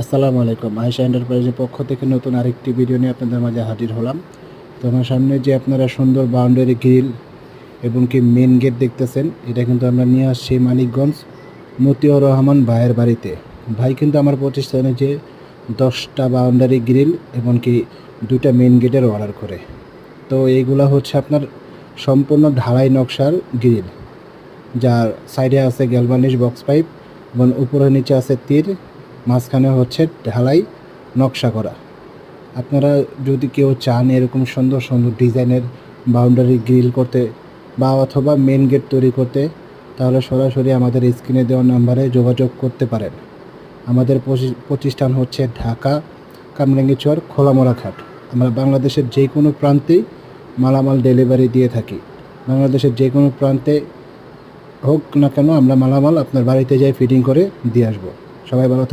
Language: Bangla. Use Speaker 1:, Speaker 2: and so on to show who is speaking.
Speaker 1: আসসালামু আলাইকুম। আয়েশা এন্টারপ্রাইজের পক্ষ থেকে নতুন আরেকটি ভিডিও নিয়ে আপনাদের মাঝে হাজির হলাম। তো আমার সামনে যে আপনারা সুন্দর বাউন্ডারি গ্রিল এবং কি মেন গেট দেখতেছেন, এটা কিন্তু আমরা নিয়ে আসছি মানিকগঞ্জ মতিউর রহমান ভাইয়ের বাড়িতে। ভাই কিন্তু আমার প্রতিষ্ঠানে যে 10টা বাউন্ডারি গ্রিল এবং কি 2টা মেন গেটের অর্ডার করে। তো এইগুলা হচ্ছে আপনার সম্পূর্ণ ঢালাই নকশার গ্রিল, যার সাইডে আছে গ্যালভানিশ বক্স পাইপ এবং উপরে নিচে আছে তীর, মাঝখানে হচ্ছে ঢালাই নকশা করা। আপনারা যদি কেউ চান এরকম সুন্দর সুন্দর ডিজাইনের বাউন্ডারি গ্রিল করতে বা অথবা মেন গেট তৈরি করতে, তাহলে সরাসরি আমাদের স্ক্রিনে দেওয়া নাম্বারে যোগাযোগ করতে পারেন। আমাদের প্রতিষ্ঠান হচ্ছে ঢাকা কামরাঙ্গীরচর খোলামোড়া ঘাট। আমরা বাংলাদেশের যে কোনো প্রান্তেই মালামাল ডেলিভারি দিয়ে থাকি। বাংলাদেশের যে কোনো প্রান্তে হোক না কেন আমরা মালামাল আপনার বাড়িতে যাই ফিটিং করে দিয়ে আসবো। সবাই ভালো থাকবেন।